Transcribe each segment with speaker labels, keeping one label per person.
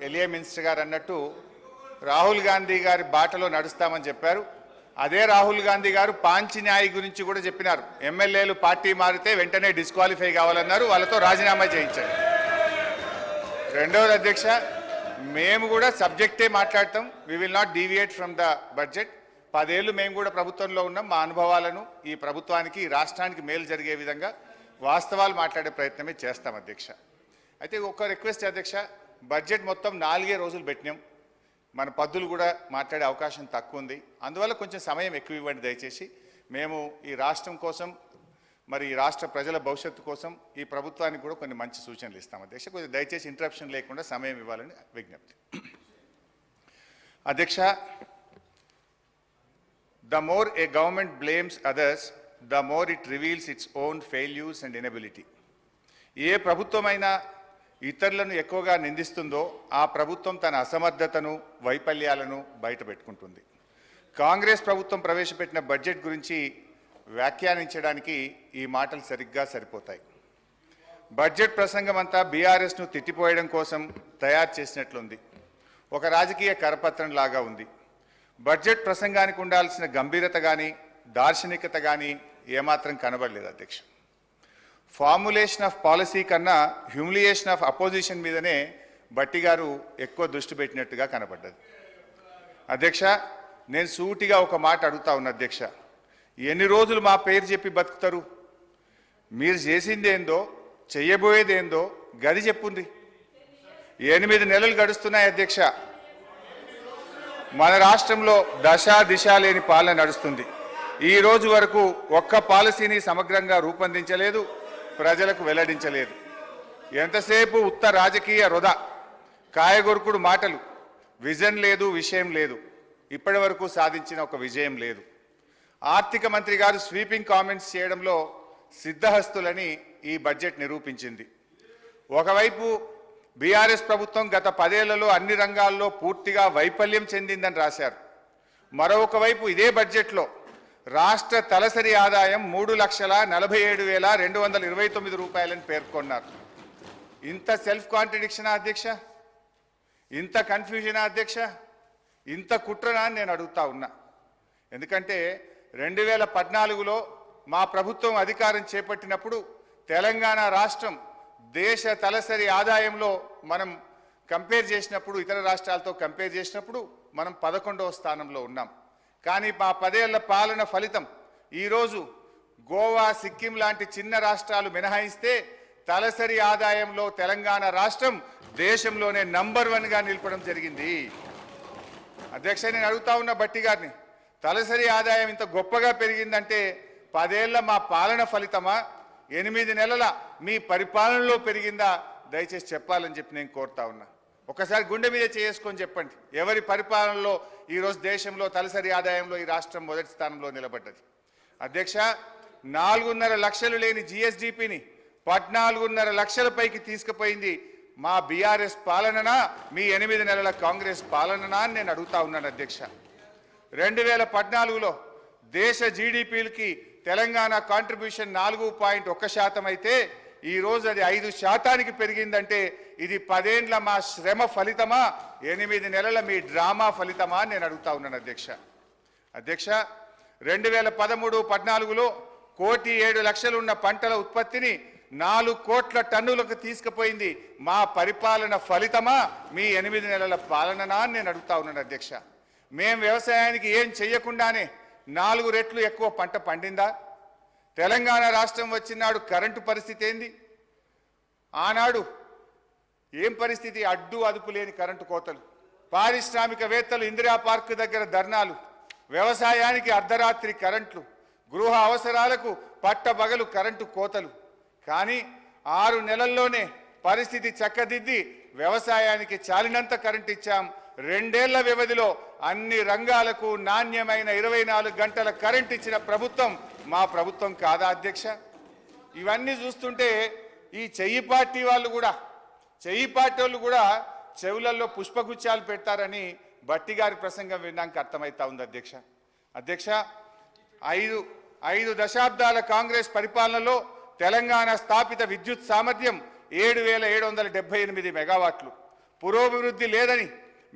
Speaker 1: ఎలియా minister గారు అన్నట్టు రాహుల్ గాంధీ గారి బాటలో నడుస్తామని చెప్పారు. అదే రాహుల్ గాంధీ గారు పాంచి న్యాయ్ గురించి కూడా చెప్పినారు. ఎమ్మెల్యేలు పార్టీ మారితే వెంటనే డిస్క్వాలిఫై కావాలన్నారు, వాళ్ళతో రాజీనామా చేయించారు. రెండవది అధ్యక్ష, మేము కూడా సబ్జెక్టే మాట్లాడతాం. We will not deviate from the budget. 10 ఏళ్ళు మేము కూడా ప్రభుత్వంలో ఉన్నాం. మా అనుభవాలను ఈ ప్రభుత్వానికి ఈ రాష్ట్రానికి మేలు జరిగే విధంగా వాస్తవాలు మాట్లాడే ప్రయత్నమే చేస్తాం అధ్యక్ష. అయితే ఒక రిక్వెస్ట్ అధ్యక్ష, బడ్జెట్ మొత్తం 4 రోజులు పెట్టినాం. మన పద్దులు కూడా మాట్లాడే అవకాశం తక్కువ ఉంది. అందువల్ల కొంచెం సమయం ఎక్కువ ఇవ్వండి దయచేసి. మేము ఈ రాష్ట్రం కోసం, మరి ఈ రాష్ట్ర ప్రజల భవిష్యత్తు కోసం ఈ ప్రభుత్వానికి కూడా కొన్ని మంచి సూచనలు ఇస్తాం అధ్యక్ష. కొంచెం దయచేసి ఇంటరప్షన్ లేకుండా సమయం ఇవ్వాలని విజ్ఞప్తి. అధ్యక్ష, the more a government blames others, the more it reveals its own failures and inability. ఏ ప్రభుత్వమైనా ఇతరులను ఎక్కువగా నిందిస్తుందో ఆ ప్రభుత్వం తన అసమర్థతను, వైఫల్యాలను బయట పెట్టుకుంటుంది. కాంగ్రెస్ ప్రభుత్వం ప్రవేశపెట్టిన బడ్జెట్ గురించి వ్యాఖ్యానించడానికి ఈ మాటలు సరిగ్గా సరిపోతాయి. బడ్జెట్ ప్రసంగం అంతా బీఆర్ఎస్ను తిట్టిపోయడం కోసం తయారు చేసినట్లుంది. ఒక రాజకీయ కరపత్రం లాగా ఉంది. బడ్జెట్ ప్రసంగానికి ఉండాల్సిన గంభీరత కానీ దార్శనికత కానీ ఏమాత్రం కనబడలేదు అధ్యక్ష. ఫార్ములేషన్ ఆఫ్ పాలసీ కన్నా హ్యూమిలియేషన్ ఆఫ్ అపోజిషన్ మీదనే భట్టి గారు ఎక్కువ దృష్టి పెట్టినట్టుగా కనబడ్డది. అధ్యక్ష, నేను సూటిగా ఒక మాట అడుగుతా ఉన్నా అధ్యక్ష, ఎన్ని రోజులు మా పేరు చెప్పి బతుకుతారు? మీరు చేసిందేందో, చెయ్యబోయేదేందో గది చెప్పుంది. 8 నెలలు గడుస్తున్నాయి అధ్యక్ష. మన రాష్ట్రంలో దిశ లేని పాలన నడుస్తుంది. ఈ రోజు వరకు ఒక్క పాలసీని సమగ్రంగా రూపొందించలేదు, ప్రజలకు వెల్లడించలేదు. ఎంతసేపు ఉత్త రాజకీయ వృధా, కాయగొరుకుడు మాటలు, విజన్ లేదు, విషయం లేదు. ఇప్పటి వరకు సాధించిన ఒక విజయం లేదు. ఆర్థిక మంత్రి గారు స్వీపింగ్ కామెంట్స్ చేయడంలో సిద్ధహస్తులని ఈ బడ్జెట్ నిరూపించింది. ఒకవైపు బీఆర్ఎస్ ప్రభుత్వం గత 10 ఏళ్లలో అన్ని రంగాల్లో పూర్తిగా వైఫల్యం చెందిందని రాశారు. మరొక వైపు ఇదే బడ్జెట్లో రాష్ట్ర తలసరి ఆదాయం 3,47,229 రూపాయలని పేర్కొన్నారు. ఇంత సెల్ఫ్ కాంట్రడిక్షనా అధ్యక్ష? ఇంత కన్ఫ్యూజనా అధ్యక్ష? ఇంత కుట్రనా అని నేను అడుగుతా ఉన్నా. ఎందుకంటే 2014లో మా ప్రభుత్వం అధికారం చేపట్టినప్పుడు తెలంగాణ రాష్ట్రం దేశ తలసరి ఆదాయంలో మనం కంపేర్ చేసినప్పుడు, ఇతర రాష్ట్రాలతో కంపేర్ చేసినప్పుడు మనం 11వ స్థానంలో ఉన్నాం. కానీ మా 10 ఏళ్ల పాలన ఫలితం ఈరోజు గోవా, సిక్కిం లాంటి చిన్న రాష్ట్రాలు మినహాయిస్తే తలసరి ఆదాయంలో తెలంగాణ రాష్ట్రం దేశంలోనే నంబర్ 1గా నిలపడం జరిగింది. అధ్యక్ష, నేను అడుగుతా ఉన్న భట్టి గారిని, తలసరి ఆదాయం ఇంత గొప్పగా పెరిగిందంటే 10 ఏళ్ల మా పాలన ఫలితమా, 8 నెలల మీ పరిపాలనలో పెరిగిందా? దయచేసి చెప్పాలని చెప్పి నేను కోరుతా ఉన్నా. ఒకసారి గుండె మీద చేసుకొని చెప్పండి, ఎవరి పరిపాలనలో ఈరోజు దేశంలో తలసరి ఆదాయంలో ఈ రాష్ట్రం మొదటి స్థానంలో నిలబడ్డది? అధ్యక్ష, 4.5 లక్షలు లేని జిఎస్డిపిని 14.5 లక్షల పైకి తీసుకుపోయింది మా బీఆర్ఎస్ పాలననా, మీ 8 నెలల కాంగ్రెస్ పాలననా అని నేను అడుగుతా ఉన్నాను అధ్యక్ష. 2014లో దేశ జీడిపిలకి తెలంగాణ కాంట్రిబ్యూషన్ 4.1% అయితే ఈరోజు అది 5% పెరిగిందంటే ఇది 10 ఏళ్ల మా శ్రమ ఫలితమా, 8 నెలల మీ డ్రామా ఫలితమా అని నేను అడుగుతా ఉన్నాను అధ్యక్ష. అధ్యక్ష, 2013-14లో 1,07,00,000 ఉన్న పంటల ఉత్పత్తిని 4 కోట్ల టన్నులకు తీసుకుపోయింది మా పరిపాలన ఫలితమా, మీ 8 నెలల పాలననా అని నేను అడుగుతా ఉన్నాను అధ్యక్ష. మేం వ్యవసాయానికి ఏం చెయ్యకుండానే 4 రెట్లు ఎక్కువ పంట పండిందా? తెలంగాణ రాష్ట్రం వచ్చినాడు కరెంటు పరిస్థితి ఏంది? ఆనాడు ఏం పరిస్థితి? అడ్డు అదుపు లేని కరెంటు కోతలు, పారిశ్రామికవేత్తలు ఇందిరా పార్క్ దగ్గర ధర్నాలు, వ్యవసాయానికి అర్ధరాత్రి కరెంట్లు, గృహ అవసరాలకు పట్టబగలు కరెంటు కోతలు. కానీ 6 నెలల్లోనే పరిస్థితి చక్కదిద్ది వ్యవసాయానికి చాలినంత కరెంటు ఇచ్చాం. 2 ఏళ్ల వ్యవధిలో అన్ని రంగాలకు నాణ్యమైన 24 గంటల కరెంట్ ఇచ్చిన ప్రభుత్వం మా ప్రభుత్వం కాదా అధ్యక్ష? ఇవన్నీ చూస్తుంటే ఈ చెయ్యి పార్టీ వాళ్ళు కూడా చెవులలో పుష్పగుచ్చాలు పెడతారని భట్టి గారి ప్రసంగం విన్నాక అర్థమవుతా ఉంది అధ్యక్ష. అధ్యక్ష, 5 దశాబ్దాల కాంగ్రెస్ పరిపాలనలో తెలంగాణ స్థాపిత విద్యుత్ సామర్థ్యం 7,778 మెగావాట్లు. పురోభివృద్ధి లేదని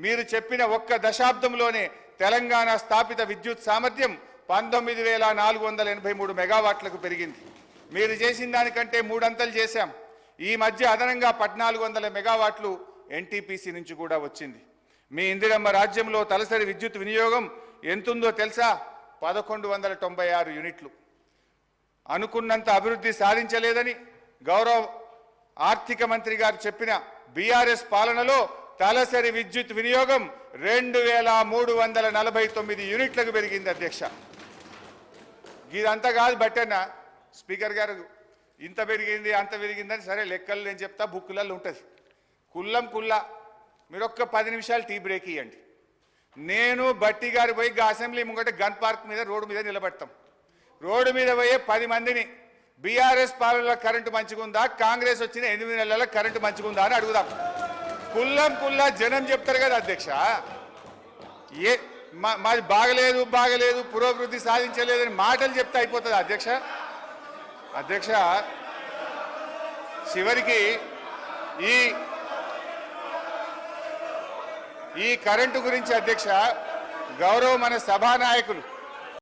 Speaker 1: మీరు చెప్పిన ఒక్క దశాబ్దంలోనే తెలంగాణ స్థాపిత విద్యుత్ సామర్థ్యం 19,483 మెగావాట్లకు పెరిగింది. మీరు చేసిన దానికంటే మూడంతలు చేశాం. ఈ మధ్య అదనంగా 1,400 మెగావాట్లు ఎన్టీపీసీ నుంచి కూడా వచ్చింది. మీ ఇందిరమ్మ రాజ్యంలో తలసరి విద్యుత్ వినియోగం ఎంతుందో తెలుసా? 1196 యూనిట్లు. అనుకున్నంత అభివృద్ధి సాధించలేదని గౌరవ ఆర్థిక మంత్రి గారు చెప్పిన బీఆర్ఎస్ పాలనలో తలసరి విద్యుత్ వినియోగం 2,349 యూనిట్లకు పెరిగింది అధ్యక్ష. ఇదంతా కాదు బట్టన్నా స్పీకర్ గారు, ఇంత పెరిగింది అంత పెరిగిందని సరే లెక్కలు నేను చెప్తా, బుక్కులలో ఉంటుంది. కుల్లా మీరు ఒక్క 10 నిమిషాలు టీ బ్రేక్ ఇవ్వండి. నేను బట్టి గారు పోయి అసెంబ్లీ ముంగట గన్ పార్క్ మీద రోడ్డు మీద నిలబెడతాం. రోడ్డు మీద పోయే 10 మందిని బీఆర్ఎస్ పాలనలో కరెంటు మంచిగుందా, కాంగ్రెస్ వచ్చిన 8 నెలల కరెంటు మంచిగుందా అని అడుగుదాం. కుల్లా జనం చెప్తారు కదా అధ్యక్ష. మాది బాగలేదు పురోభివృద్ధి సాధించలేదని మాటలు చెప్తే అయిపోతుంది అధ్యక్ష. చివరికి ఈ కరెంటు గురించి అధ్యక్ష, గౌరవ మన సభానాయకులు